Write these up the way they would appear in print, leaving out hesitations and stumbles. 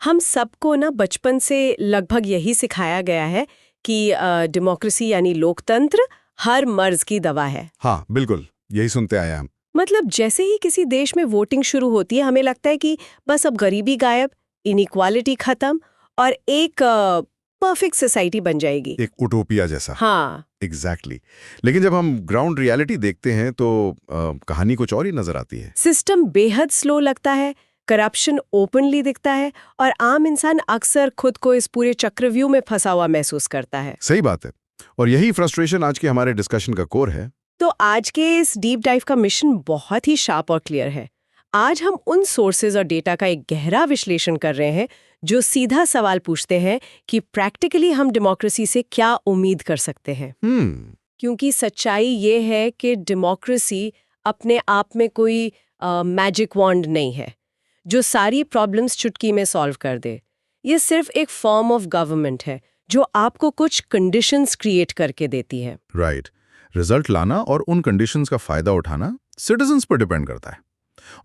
हम सबको ना बचपन से लगभग यही सिखाया गया है कि डेमोक्रेसी यानी लोकतंत्र हर मर्ज की दवा है। हाँ बिल्कुल, यही सुनते आए हम। मतलब जैसे ही किसी देश में वोटिंग शुरू होती है हमें लगता है कि बस अब गरीबी गायब, इनइक्वालिटी खत्म और एक परफेक्ट सोसाइटी बन जाएगी। एक उटोपिया जैसा। हाँ, एग्जैक्टली। लेकिन जब हम ग्राउंड रियलिटी देखते हैं तो कहानी कुछ और ही नजर आती है। सिस्टम बेहद स्लो लगता है, करप्शन ओपनली दिखता है और आम इंसान अक्सर खुद को इस पूरे चक्रव्यूह में फंसा हुआ महसूस करता है। सही बात है। और यही फ्रस्ट्रेशन आज के हमारे डिस्कशन का कोर है। तो आज के इस डीप डाइव का मिशन बहुत ही शार्प और क्लियर है। आज हम उन सोर्सेज और डेटा का एक गहरा विश्लेषण कर रहे हैं जो सीधा सवाल पूछते हैं कि प्रैक्टिकली हम डेमोक्रेसी से क्या उम्मीद कर सकते हैं। क्योंकि सच्चाई ये है कि डेमोक्रेसी अपने आप में कोई मैजिक वॉन्ड नहीं है जो सारी प्रॉब्लम्स चुटकी में सॉल्व कर दे। ये सिर्फ एक फॉर्म ऑफ गवर्नमेंट है जो आपको कुछ कंडीशंस क्रिएट करके देती है। राइट। रिजल्ट लाना और उन कंडीशंस का फायदा उठाना सिटीजन्स पर डिपेंड करता है।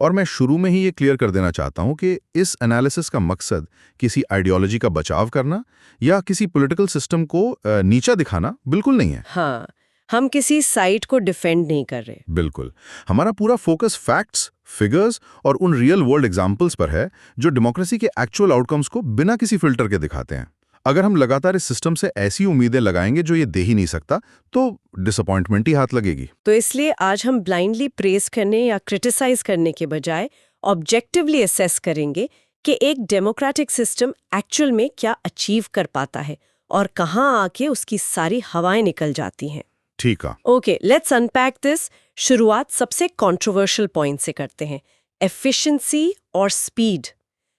और मैं शुरू में ही ये क्लियर कर देना चाहता हूं कि इस एनालिसिस का मकसद किसी आइडियोलॉजी का बचाव करना या किसी पॉलिटिकल सिस्टम को नीचा दिखाना बिल्कुल नहीं है। हाँ, हम किसी साइट को डिफेंड नहीं कर रहे। बिल्कुल। हमारा पूरा फोकस फैक्ट्स, फिगर्स और उन रियल वर्ल्ड एग्जाम्पल्स पर है जो डेमोक्रेसी के एक्चुअल आउटकम्स को बिना किसी फिल्टर के दिखाते हैं। अगर हम लगातार इस सिस्टम से ऐसी उम्मीदें लगाएंगे जो ये दे ही नहीं सकता तो डिसअपॉइंटमेंट ही हाथ लगेगी। तो इसलिए आज हम ब्लाइंडली प्रेज करने या क्रिटिसाइज करने के बजाय ऑब्जेक्टिवली असेस करेंगे कि एक डेमोक्रेटिक सिस्टम एक्चुअल में क्या अचीव कर पाता है और कहाँ आके उसकी सारी हवाएं निकल जाती हैं। ठीक है। Okay, let's unpack this. शुरुआत सबसे कंट्रोवर्शियल पॉइंट से करते हैं, एफिशिएंसी और स्पीड।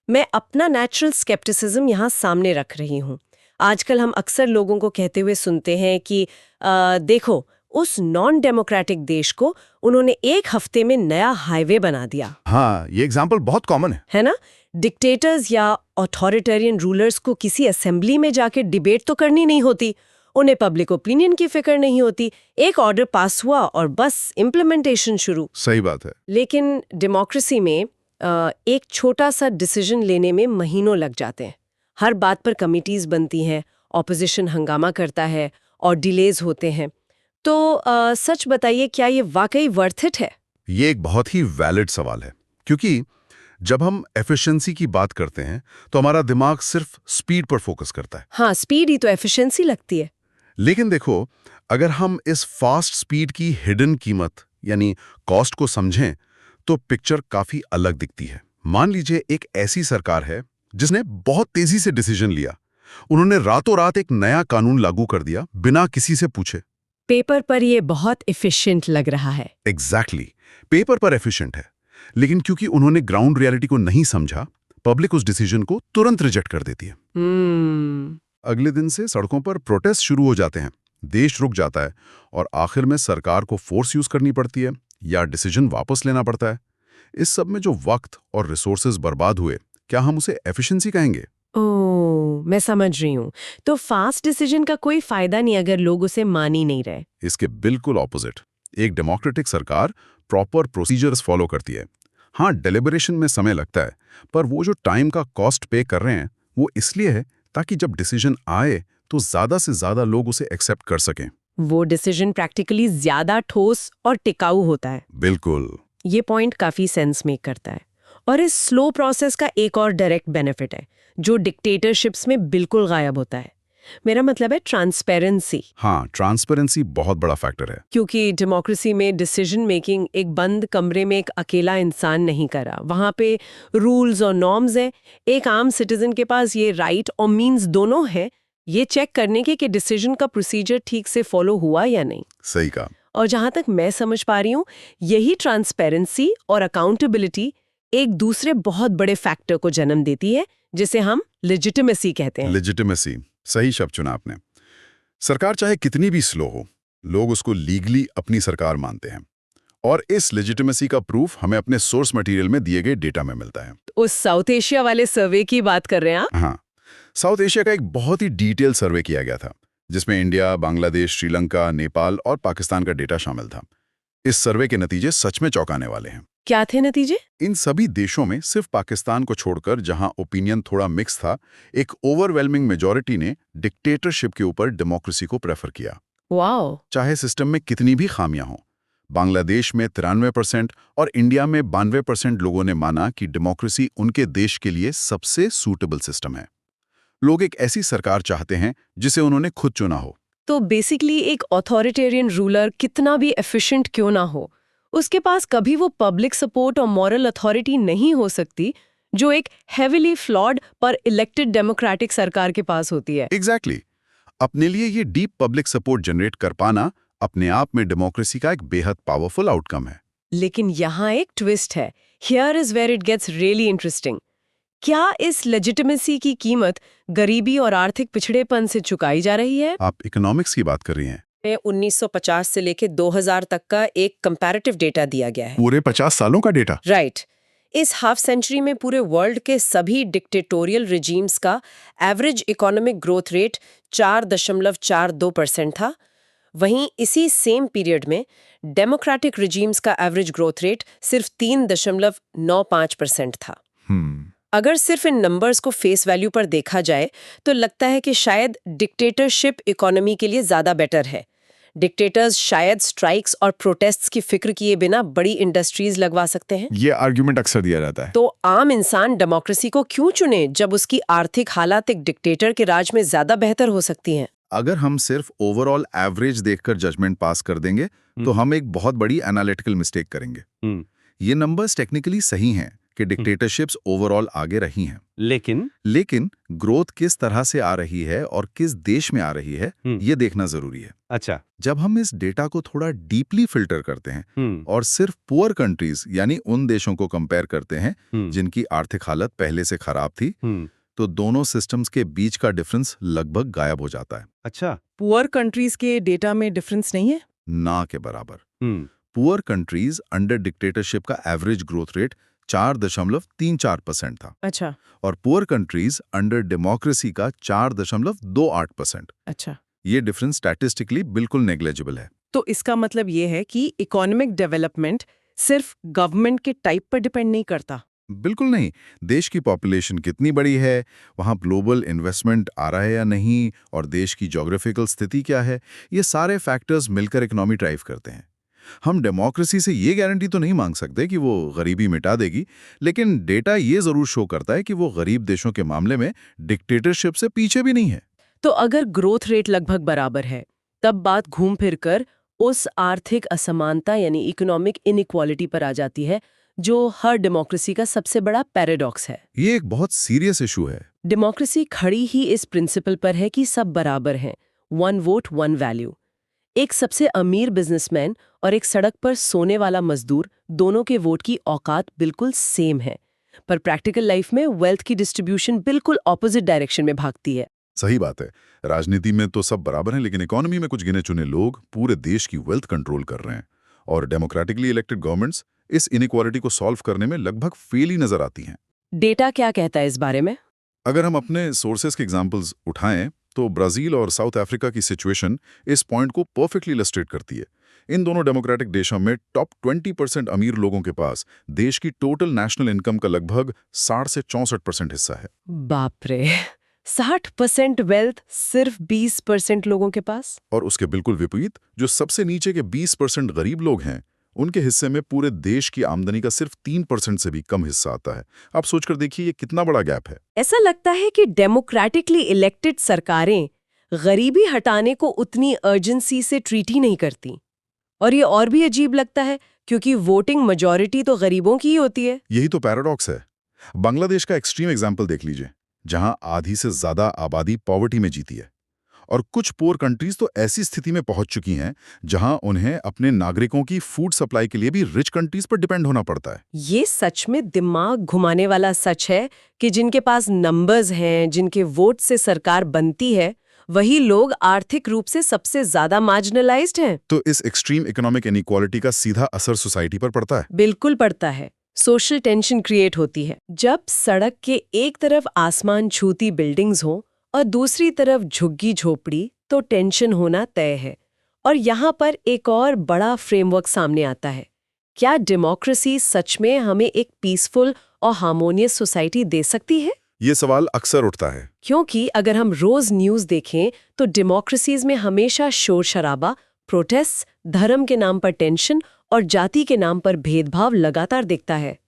मैं अपना नेचुरल स्केप्टिसिज्म यहाँ सामने रख रही हूँ। आजकल हम अक्सर लोगों को कहते हुए सुनते हैं कि देखो उस नॉन डेमोक्रेटिक देश को उन्होंने एक हफ्ते में नया हाईवे बना दिया। हाँ, ये एग्जाम्पल बहुत कॉमन है ना? डिक्टेटर्स या ऑथोरिटेरियन रूलर्स को किसी असेंबली में जाके डिबेट तो करनी नहीं होती, उन्हें पब्लिक ओपिनियन की फिक्र नहीं होती, एक ऑर्डर पास हुआ और बस इम्प्लीमेंटेशन शुरू। सही बात है। लेकिन डेमोक्रेसी में एक छोटा सा डिसीजन लेने में महीनों लग जाते हैं। हर बात पर कमिटीज बनती हैं, ऑपोजिशन हंगामा करता है और डिलेज होते हैं। तो सच बताइए, क्या ये वाकई वर्थ इट है? ये एक बहुत ही वैलिड सवाल है, क्योंकि जब हम एफिशिएंसी की बात करते हैं तो हमारा दिमाग सिर्फ स्पीड पर फोकस करता है। हाँ, स्पीड ही तो एफिशिएंसी लगती है। लेकिन देखो, अगर हम इस फास्ट स्पीड की हिडन कीमत यानी कॉस्ट को समझें तो पिक्चर काफी अलग दिखती है। मान लीजिए एक ऐसी सरकार है जिसने बहुत तेजी से डिसीजन लिया। उन्होंने रातों रात एक नया कानून लागू कर दिया बिना किसी से पूछे। पेपर पर ये बहुत एफिशिएंट लग रहा है। एग्जैक्टली, पेपर पर एफिशिएंट है, लेकिन क्योंकि उन्होंने ग्राउंड रियलिटी को नहीं समझा, पब्लिक उस डिसीजन को तुरंत रिजेक्ट कर देती है। अगले दिन से सड़कों पर प्रोटेस्ट शुरू हो जाते हैं, देश रुक जाता है और आखिर में सरकार को फोर्स यूज करनी पड़ती है या डिसीजन वापस लेना पड़ता है। इस सब में जो वक्त और रिसोर्सेज बर्बाद हुए, क्या हम उसे एफिशिएंसी कहेंगे? ओह, मैं समझ रही हूँ। तो फास्ट डिसीजन का कोई फायदा नहीं अगर लोग उसे मान ही नहीं रहे। इसके बिल्कुल ऑपोजिट। एक डेमोक्रेटिक सरकार प्रॉपर प्रोसीजर्स फॉलो करती है। हाँ, डेलिबरेशन में समय लगता है, पर वो जो टाइम का कॉस्ट पे कर रहे हैं वो इसलिए है ताकि जब डिसीजन आए तो ज्यादा से ज्यादा लोग उसे एक्सेप्ट कर सकें। वो डिसीजन प्रैक्टिकली ज्यादा ठोस और टिकाऊ होता है। बिल्कुल। ये पॉइंट काफी सेंस मेक करता है। और इस स्लो प्रोसेस का एक और डायरेक्ट बेनिफिट है जो डिक्टेटरशिप्स में बिल्कुल गायब होता है। मेरा मतलब है ट्रांसपेरेंसी। हाँ, ट्रांसपेरेंसी बहुत बड़ा फैक्टर है। क्योंकि डेमोक्रेसी में डिसीजन मेकिंग एक बंद कमरे में एक अकेला इंसान नहीं कर रहा। वहां पे रूल्स और नॉर्म्स हैं। एक आम सिटीजन के पास ये राइट और मीन्स दोनों है ये चेक करने के कि डिसीजन का प्रोसीजर ठीक से फॉलो हुआ या नहीं। सही कहा। और जहां तक मैं समझ पा रही हूँ, यही ट्रांसपेरेंसी और अकाउंटेबिलिटी एक दूसरे बहुत बड़े फैक्टर को जन्म देती है जिसे हम लेजिटिमेसी कहते हैं। लेजिटिमेसी, सही शब्द चुना आपने। सरकार चाहे कितनी भी स्लो हो, लोग उसको लीगली अपनी सरकार मानते हैं और इस लेजिटिमेसी का प्रूफ हमें अपने सोर्स मटेरियल में दिए गए डेटा में मिलता है। उस साउथ एशिया वाले सर्वे की बात कर रहे हैं आप? हाँ, साउथ एशिया का एक बहुत ही डिटेल सर्वे किया गया था जिसमें इंडिया, बांग्लादेश, श्रीलंका, नेपाल और पाकिस्तान का डेटा शामिल था। इस सर्वे के नतीजे सच में चौंकाने वाले हैं। क्या थे नतीजे? इन सभी देशों में सिर्फ पाकिस्तान को छोड़कर जहां ओपिनियन थोड़ा मिक्स था, एक ओवरवेलमिंग मेजॉरिटी ने डिक्टेटरशिप के ऊपर डेमोक्रेसी को प्रेफर किया, वाओ। चाहे सिस्टम में कितनी भी खामियां हों। बांग्लादेश में 93% और इंडिया में 92% लोगों ने माना कि डेमोक्रेसी उनके देश के लिए सबसे सूटेबल सिस्टम है। लोग एक ऐसी सरकार चाहते हैं जिसे उन्होंने खुद चुना हो। तो बेसिकली एक ऑथोरिटेरियन रूलर कितना भी एफिशिएंट क्यों ना हो, उसके पास कभी वो पब्लिक सपोर्ट और मॉरल अथॉरिटी नहीं हो सकती जो एक हेविली फ्लॉड पर इलेक्टेड डेमोक्रेटिक सरकार के पास होती है। एग्जैक्टली। अपने लिए ये डीप पब्लिक सपोर्ट जनरेट कर पाना अपने आप में डेमोक्रेसी का एक बेहद पावरफुल आउटकम है। लेकिन यहाँ एक ट्विस्ट है। Here is where it gets really interesting. क्या इस लेजिटिमेसी की कीमत गरीबी और आर्थिक पिछड़ेपन से चुकाई जा रही है? आप इकोनॉमिक्स की बात कर रही हैं। 1950 से लेकर 2000 तक का एक कंपैरेटिव डेटा दिया गया है। पूरे 50 सालों का डेटा? राइट। इस हाफ सेंचुरी में पूरे वर्ल्ड के सभी डिक्टेटोरियल रिजीम्स का एवरेज इकोनॉमिक ग्रोथ रेट 4.42% था। वहीं इसी सेम पीरियड में डेमोक्रेटिक रिजीम्स का एवरेज ग्रोथ रेट सिर्फ 3.95% था। अगर सिर्फ इन नंबर्स को फेस वैल्यू पर देखा जाए तो लगता है कि शायद डिक्टेटरशिप इकोनॉमी के लिए ज्यादा बेटर है। डिक्टेटर्स शायद स्ट्राइक्स और प्रोटेस्ट्स की फिक्र किए बिना बड़ी इंडस्ट्रीज लगवा सकते हैं। ये आर्ग्यूमेंट अक्सर दिया जाता है। तो आम इंसान डेमोक्रेसी को क्यों चुने जब उसकी आर्थिक हालात एक डिक्टेटर के राज में ज्यादा बेहतर हो सकती हैं? अगर हम सिर्फ ओवरऑल एवरेज देखकर जजमेंट पास कर देंगे तो हम एक बहुत बड़ी एनालिटिकल मिस्टेक करेंगे। ये नंबर्स टेक्निकली सही हैं कि डिक्टेटरशिप्स ओवरऑल आगे रही हैं, लेकिन ग्रोथ किस तरह से आ रही है और किस देश में आ रही है ये देखना जरूरी है। अच्छा। जब हम इस डेटा को थोड़ा डीपली फिल्टर करते हैं और सिर्फ पुअर कंट्रीज यानी उन देशों को कंपेयर करते हैं जिनकी आर्थिक हालत पहले से खराब थी, तो दोनों सिस्टम्स के बीच का डिफरेंस लगभग गायब हो जाता है। अच्छा। पुअर कंट्रीज के डेटा में डिफरेंस नहीं है? ना के बराबर। पुअर कंट्रीज अंडर डिक्टेटरशिप का एवरेज ग्रोथ रेट 4.34% था। अच्छा। और पुअर कंट्रीज अंडर डेमोक्रेसी का 4.28%। अच्छा। ये डिफरेंस स्टैटिस्टिकली बिल्कुल नेग्लिजिबल है। तो इसका मतलब ये है कि इकोनॉमिक डेवलपमेंट सिर्फ गवर्नमेंट के टाइप पर डिपेंड नहीं करता? बिल्कुल नहीं। देश की पॉपुलेशन कितनी बड़ी है, वहाँ ग्लोबल इन्वेस्टमेंट आ रहा है या नहीं, और देश की ज्योग्राफिकल स्थिति क्या है, ये सारे फैक्टर्स मिलकर इकोनॉमी ड्राइव करते हैं। हम डेमोक्रेसी से ये गारंटी तो नहीं मांग सकते कि वो गरीबी मिटा देगी, लेकिन डेटा ये जरूर शो करता है कि वो गरीब देशों के मामले में डिक्टेटरशिप से पीछे भी नहीं है। तो अगर ग्रोथ रेट लगभग बराबर है, तब बात घूम फिर कर उस आर्थिक असमानता यानी इकोनॉमिक इनइक्वालिटी पर आ जाती है, जो हर डेमोक्रेसी का सबसे बड़ा पैराडॉक्स है। ये एक बहुत सीरियस इशू है। डेमोक्रेसी खड़ी ही इस प्रिंसिपल पर है कि सब बराबर हैं, वन वोट वन वैल्यू। एक सबसे अमीर बिजनेसमैन और एक सड़क पर सोने वाला मजदूर, दोनों के वोट की औकात बिल्कुल सेम है, पर प्रैक्टिकल लाइफ में वेल्थ की डिस्ट्रीब्यूशन बिल्कुल ऑपोजिट डायरेक्शन में भागती है। सही बात है। राजनीति में तो सब बराबर हैं, लेकिन इकोनॉमी में कुछ गिने चुने लोग पूरे देश की वेल्थ कंट्रोल कर रहे हैं, और डेमोक्रेटिकली इलेक्टेड गवर्नमेंट्स इस इनइक्वालिटी को सॉल्व करने में लगभग फेल ही नजर आती हैं। डेटा क्या कहता है इस बारे में? अगर हम अपने सोर्सेस के एग्जांपल्स उठाएं तो ब्राजील और साउथ अफ्रीका की सिचुएशन इस पॉइंट को परफेक्टली इलस्ट्रेट करती है। इन दोनों डेमोक्रेटिक देशों में टॉप 20% अमीर लोगों के पास देश की टोटल नेशनल इनकम का लगभग 60 से 64% हिस्सा है। बाप रे, 60% वेल्थ सिर्फ 20% लोगों के पास? और उसके बिल्कुल विपरीत जो सबसे नीचे के 20% गरीब लोग हैं, उनके हिस्से में पूरे देश की आमदनी का सिर्फ 3% से भी कम हिस्सा आता है। आप सोचकर देखिए ये कितना बड़ा गैप है। ऐसा लगता है कि डेमोक्रेटिकली इलेक्टेड सरकारें गरीबी हटाने को उतनी अर्जेंसी से ट्रीट ही नहीं करती। और ये और भी अजीब लगता है क्योंकि वोटिंग मेजॉरिटी तो गरीबों की ही होती है। यही तो पैराडॉक्स है। बांग्लादेश का एक्सट्रीम एग्जाम्पल देख लीजिए, जहां आधी से ज्यादा आबादी पॉवर्टी में जीती है, और कुछ पुअर कंट्रीज तो ऐसी स्थिति में पहुंच चुकी हैं जहां उन्हें अपने नागरिकों की फूड सप्लाई के लिए भी रिच कंट्रीज पर डिपेंड होना पड़ता है। ये सच में दिमाग घुमाने वाला सच है कि जिनके पास नंबर्स हैं, जिनके वोट से सरकार बनती है, वही लोग आर्थिक रूप से सबसे ज्यादा मार्जिनलाइज्ड हैं। तो इस एक्सट्रीम इकोनॉमिक इनइक्वालिटी का सीधा असर सोसाइटी पर पड़ता है। बिल्कुल पड़ता है। सोशल टेंशन क्रिएट होती है। जब सड़क के एक तरफ आसमान छूती बिल्डिंग्स हो और दूसरी तरफ झुग्गी झोपड़ी, तो टेंशन होना तय है। और यहाँ पर एक और बड़ा फ्रेमवर्क सामने आता है। क्या डेमोक्रेसी सच में हमें एक पीसफुल और हार्मोनियस सोसाइटी दे सकती है? ये सवाल अक्सर उठता है। क्योंकि अगर हम रोज न्यूज़ देखें तो डेमोक्रेसीज में हमेशा शोर शराबा, प्रोटेस्ट, धर्म के नाम पर टेंशन और जाति के नाम पर भेदभाव लगातार दिखता है।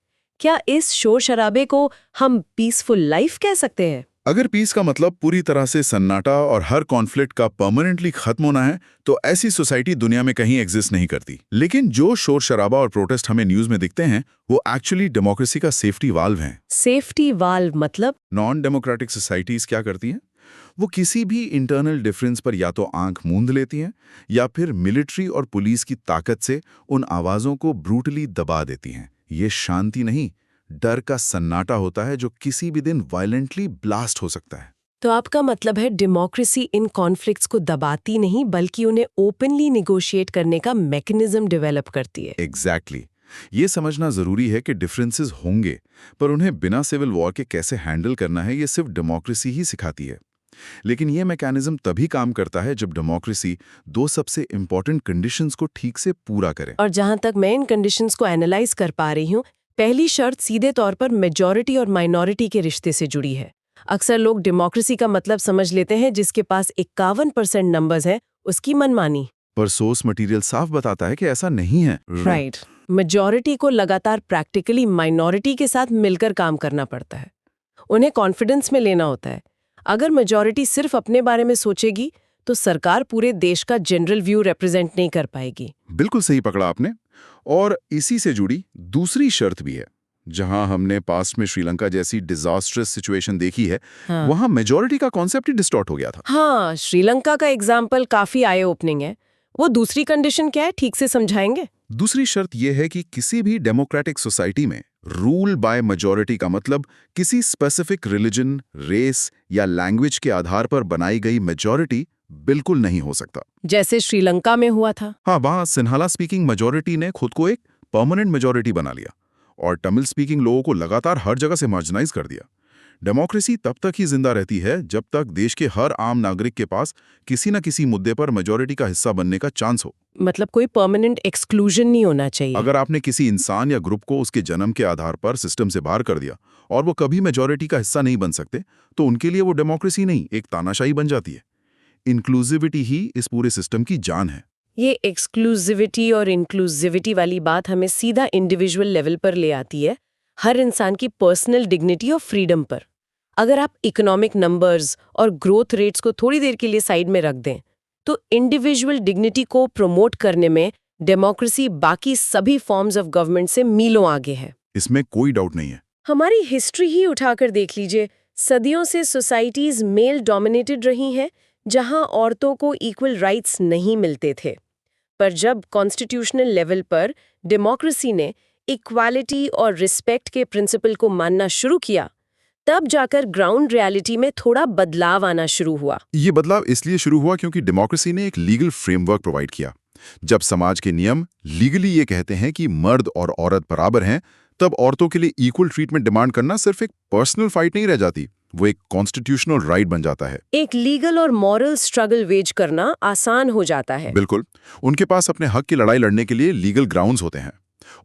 क्या इस शोर शराबे को हम पीसफुल लाइफ कह सकते हैं? अगर पीस का मतलब पूरी तरह से सन्नाटा और हर कॉन्फ्लिक्ट का परमानेंटली खत्म होना है, तो ऐसी सोसाइटी दुनिया में कहीं एग्जिस्ट नहीं करती। लेकिन जो शोर शराबा और प्रोटेस्ट हमें न्यूज में दिखते हैं, वो एक्चुअली डेमोक्रेसी का सेफ्टी वाल्व हैं। सेफ्टी वाल्व मतलब? नॉन डेमोक्रेटिक सोसाइटीज क्या करती हैं? वो किसी भी इंटरनल डिफरेंस पर या तो आंख मूंद लेती हैं या फिर मिलिट्री और पुलिस की ताकत से उन आवाजों को ब्रूटली दबा देती हैं। ये शांति नहीं, डर का सन्नाटा होता है जो किसी भी दिन वायलेंटली ब्लास्ट हो सकता है। तो आपका मतलब है डेमोक्रेसी इन कॉन्फ्लिक्ट्स को दबाती नहीं बल्कि उन्हें ओपनली निगोशिएट करने का मैकेनिज्म डेवलप करती है। एग्जैक्टली। ये समझना जरूरी है कि डिफरेंसेस होंगे, पर उन्हें बिना सिविल वॉर के कैसे हैंडल करना है, ये सिर्फ डेमोक्रेसी ही सिखाती है। लेकिन ये मैकेनिज्म तभी काम करता है जब डेमोक्रेसी दो सबसे इंपॉर्टेंट कंडीशंस को ठीक से पूरा करे। और जहां तक मैं इन कंडीशंस को एनालाइज कर पा रही हूँ, पहली शर्त सीधे तौर पर मेजॉरिटी और माइनॉरिटी के रिश्ते से जुड़ी है। अक्सर लोग डेमोक्रेसी का मतलब समझ लेते हैं जिसके पास 51% नंबर्स है उसकी मनमानी। पर सोर्स मटेरियल साफ बताता है कि ऐसा नहीं है। राइट। मेजॉरिटी को लगातार प्रैक्टिकली माइनॉरिटी के साथ मिलकर काम करना पड़ता है। उन्हें कॉन्फिडेंस में लेना होता है। अगर मेजॉरिटी सिर्फ अपने बारे में सोचेगी तो सरकार पूरे देश का जनरल व्यू रिप्रेजेंट नहीं कर पाएगी। बिल्कुल सही पकड़ा आपने। और इसी से जुड़ी दूसरी शर्त भी है। जहां हमने पास्ट में श्रीलंका जैसी डिजास्टरस सिचुएशन देखी है, वहां मेजॉरिटी का कॉन्सेप्ट ही डिस्टॉर्ट हो गया था। हाँ, श्रीलंका का एग्जाम्पल काफी आई ओपनिंग है। वो दूसरी कंडीशन क्या है, ठीक से समझाएंगे? दूसरी शर्त यह है कि किसी भी डेमोक्रेटिक सोसाइटी में रूल बाय मेजॉरिटी का मतलब किसी स्पेसिफिक रिलीजन, रेस या लैंग्वेज के आधार पर बनाई गई मेजॉरिटी बिल्कुल नहीं हो सकता। जैसे श्रीलंका में हुआ था। हाँ, वहां सिन्हाला स्पीकिंग मेजॉरिटी ने खुद को एक परमानेंट मेजॉरिटी बना लिया और तमिल स्पीकिंग लोगों को लगातार हर जगह से मार्जिनाइज कर दिया। डेमोक्रेसी तब तक ही जिंदा रहती है जब तक देश के हर आम नागरिक के पास किसी न किसी मुद्दे पर मेजॉरिटी का हिस्सा बनने का चांस हो। मतलब कोई परमानेंट एक्सक्लूजन नहीं होना चाहिए। अगर आपने किसी इंसान या ग्रुप को उसके जन्म के आधार पर सिस्टम से बाहर कर दिया और वो कभी मेजॉरिटी का हिस्सा नहीं बन सकते, तो उनके लिए वो डेमोक्रेसी नहीं, एक तानाशाही बन जाती है। इंक्लूसिविटी ही इस पूरे सिस्टम की जान है। ये एक्सक्लूसिविटी और इंक्लूसिविटी वाली बात हमें सीधा इंडिविजुअल लेवल पर ले आती है, हर इंसान की पर्सनल डिग्निटी और फ्रीडम पर। अगर आप इकोनॉमिक नंबर्स और ग्रोथ रेट्स को थोड़ी देर के लिए साइड में रख दें, तो इंडिविजुअल डिग्निटी को प्रमोट करने में डेमोक्रेसी बाकी सभी फॉर्म्स ऑफ गवर्नमेंट से मीलों आगे है। इसमें कोई डाउट नहीं है। हमारी हिस्ट्री ही उठाकर देख लीजिए। सदियों से सोसाइटीज मेल डोमिनेटेड रही हैं, जहां औरतों को इक्वल राइट्स नहीं मिलते थे। पर जब कॉन्स्टिट्यूशनल लेवल पर डेमोक्रेसी ने इक्वालिटी और रिस्पेक्ट के प्रिंसिपल को मानना शुरू किया, तब जाकर ग्राउंड रियलिटी में थोड़ा बदलाव आना शुरू हुआ। ये बदलाव इसलिए शुरू हुआ क्योंकि डेमोक्रेसी ने एक लीगल फ्रेमवर्क प्रोवाइड किया। जब समाज के नियम लीगली ये कहते हैं कि मर्द और औरत बराबर हैं, तब औरतों के लिए इक्वल ट्रीटमेंट डिमांड करना सिर्फ एक पर्सनल फाइट नहीं रह जाती, वो एक कॉन्स्टिट्यूशनल राइट बन जाता है। एक लीगल और मॉरल स्ट्रगल वेज करना आसान हो जाता है। बिल्कुल, उनके पास अपने हक की लड़ाई लड़ने के लिए लीगल ग्राउंड्स होते हैं।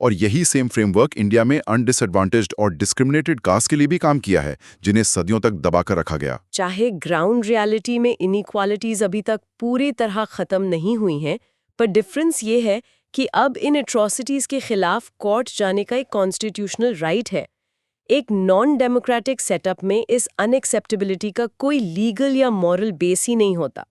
और यही सेम फ्रेमवर्क इंडिया में अनडिसएडवांटेज्ड और डिस्क्रिमिनेटेड कास्ट के लिए भी काम किया है, जिन्हें सदियों तक दबाकर रखा गया। चाहे ग्राउंड रियलिटी में इनइक्वालिटीज अभी तक पूरी तरह खत्म नहीं हुई हैं, पर डिफरेंस ये है कि अब इन एट्रोसिटीज के खिलाफ कोर्ट जाने का एक कॉन्स्टिट्यूशनल राइट है। एक नॉन डेमोक्रेटिक सेटअप में इस अनएक्सेप्टेबिलिटी का कोई लीगल या मॉरल बेस ही नहीं होता।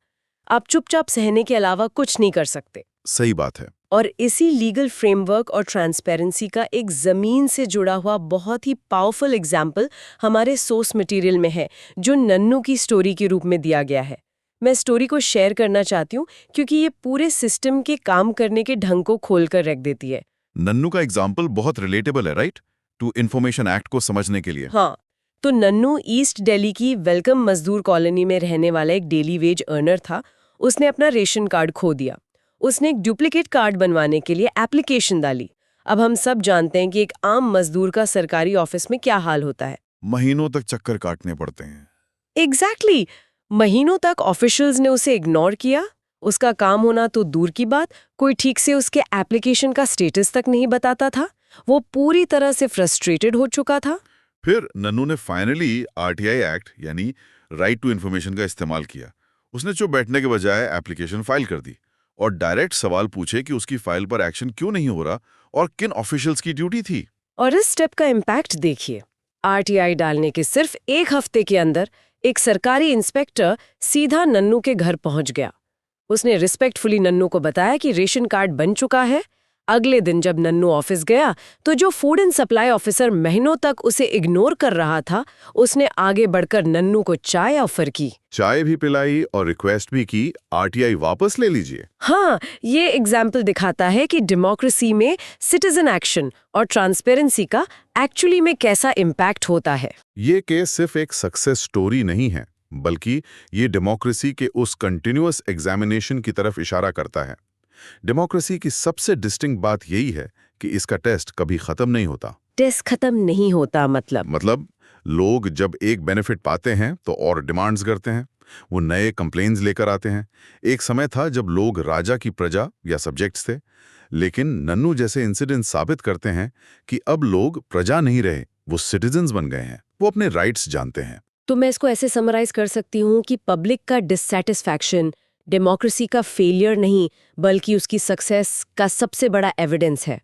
आप चुपचाप सहने के अलावा कुछ नहीं कर सकते। सही बात है। और इसी लीगल फ्रेमवर्क और ट्रांसपेरेंसी का एक जमीन से जुड़ा हुआ बहुत ही पावरफुल एग्जाम्पल हमारे सोर्स मटेरियल में है, जो नन्नू की स्टोरी के रूप में दिया गया है। मैं स्टोरी को शेयर करना चाहती हूँ क्योंकि ये पूरे सिस्टम के काम करने के ढंग को खोलकर रख देती है। नन्नू का एग्जाम्पल बहुत रिलेटेबल है, राइट, टू इन्फॉर्मेशन एक्ट को समझने के लिए। हाँ, तो नन्नू ईस्ट दिल्ली की वेलकम मजदूर कॉलोनी में रहने वाला एक डेली वेज अर्नर था। उसने अपना रेशन कार्ड खो दिया। उसने एक डुप्लीकेट कार्ड बनवाने के लिए एप्लीकेशन डाली। अब हम सब जानते हैं कि एक आम मजदूर का सरकारी ऑफिस में क्या हाल होता है। महीनों तक चक्कर काटने पड़ते हैं। एग्जैक्टली। महीनों तक ऑफिशियल्स ने उसे इग्नोर किया, उसका काम होना तो दूर की बात, कोई ठीक से उसके एप्लीकेशन का स्टेटस तक नहीं बताता था। वो पूरी तरह से फ्रस्ट्रेटेड हो चुका था। फिर नन्नू ने फाइनली आरटीआई एक्ट यानी राइट टू इन्फॉर्मेशन का इस्तेमाल किया। उसने चुप बैठने के बजाय एप्लीकेशन फाइल कर दी और डायरेक्ट सवाल पूछे कि उसकी फाइल पर एक्शन क्यों नहीं हो रहा और किन ऑफिशियल्स की ड्यूटी थी। और इस स्टेप का इम्पैक्ट देखिए। आरटीआई डालने के सिर्फ 1 हफ्ते के अंदर एक सरकारी इंस्पेक्टर सीधा नन्नू के घर पहुंच गया। उसने रिस्पेक्टफुली नन्नू को बताया कि रेशन कार्ड बन चुका है। अगले दिन जब नन्नू ऑफिस गया तो जो फूड एंड सप्लाई ऑफिसर महीनों तक उसे इग्नोर कर रहा था, उसने आगे बढ़कर नन्नू को चाय ऑफर की। चाय भी पिलाई और रिक्वेस्ट भी की, आरटीआई वापस ले लीजिए। हाँ, ये एग्जाम्पल दिखाता है कि डेमोक्रेसी में सिटीजन एक्शन और ट्रांसपेरेंसी का एक्चुअली में कैसा इम्पैक्ट होता है। ये केस सिर्फ एक सक्सेस स्टोरी नहीं है, बल्कि ये डेमोक्रेसी के उस कंटिन्यूअस एग्जामिनेशन की तरफ इशारा करता है। डेमोक्रेसी की सबसे डिस्टिंक्ट बात यही है कि इसका टेस्ट कभी खत्म नहीं होता। टेस्ट खत्म नहीं होता मतलब लोग जब एक बेनिफिट पाते हैं तो और डिमांड्स करते हैं, वो नए कंप्लेन्स लेकर आते हैं। एक समय था जब लोग राजा की प्रजा या सब्जेक्ट्स थे, लेकिन नन्नू जैसे इंसिडेंट साबित करते हैं कि अब लोग प्रजा नहीं रहे, वो सिटीजन्स बन गए हैं। वो अपने राइट्स जानते हैं। तो मैं इसको ऐसे समराइज कर सकती हूँ कि पब्लिक का डिससैटिस्फैक्शन डेमोक्रेसी का फेलियर नहीं, बल्कि उसकी सक्सेस का सबसे बड़ा एविडेंस है।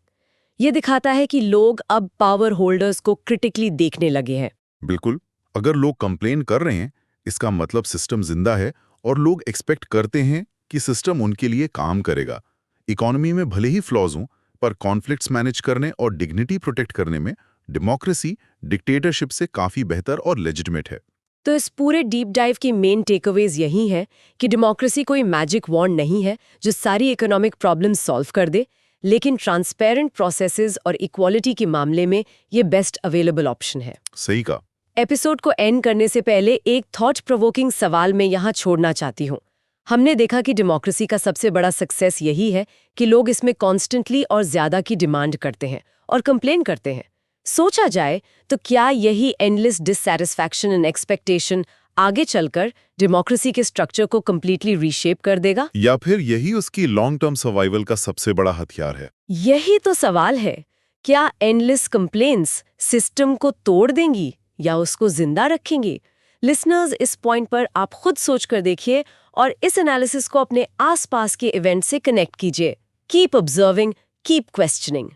ये दिखाता है कि लोग अब पावर होल्डर्स को क्रिटिकली देखने लगे हैं। बिल्कुल, अगर लोग कंप्लेन कर रहे हैं, इसका मतलब सिस्टम जिंदा है और लोग एक्सपेक्ट करते हैं कि सिस्टम उनके लिए काम करेगा। इकोनॉमी में भले ही फ्लॉज हों, पर कॉन्फ्लिक्ट्स मैनेज करने और डिग्निटी प्रोटेक्ट करने में डेमोक्रेसी डिक्टेटरशिप से काफी बेहतर और लेजिटिमेट है। तो इस पूरे डीप डाइव की मेन टेकअवेज यही है कि डेमोक्रेसी कोई मैजिक वॉन्ड नहीं है जो सारी इकोनॉमिक प्रॉब्लम्स सॉल्व कर दे, लेकिन ट्रांसपेरेंट प्रोसेसेस और इक्वालिटी के मामले में ये बेस्ट अवेलेबल ऑप्शन है। सही कहा। एपिसोड को एंड करने से पहले एक थॉट प्रोवोकिंग सवाल मैं यहाँ छोड़ना चाहती हूँ। हमने देखा कि डेमोक्रेसी का सबसे बड़ा सक्सेस यही है कि लोग इसमें कॉन्स्टेंटली और ज्यादा की डिमांड करते हैं और कंप्लेन करते हैं। सोचा जाए तो क्या यही एंडलेस डिससैटिस्फैक्शन एंड एक्सपेक्टेशन आगे चलकर डेमोक्रेसी के स्ट्रक्चर को कंप्लीटली रीशेप कर देगा, या फिर यही उसकी लॉन्ग टर्म सर्वाइवल का सबसे बड़ा हथियार है? यही तो सवाल है। क्या एंडलेस कंप्लेन्स सिस्टम को तोड़ देंगी या उसको जिंदा रखेंगी? लिसनर्स, इस पॉइंट पर आप खुद सोच कर देखिए और इस एनालिसिस को अपने आसपास के इवेंट से कनेक्ट कीजिए। Keep observing, keep questioning.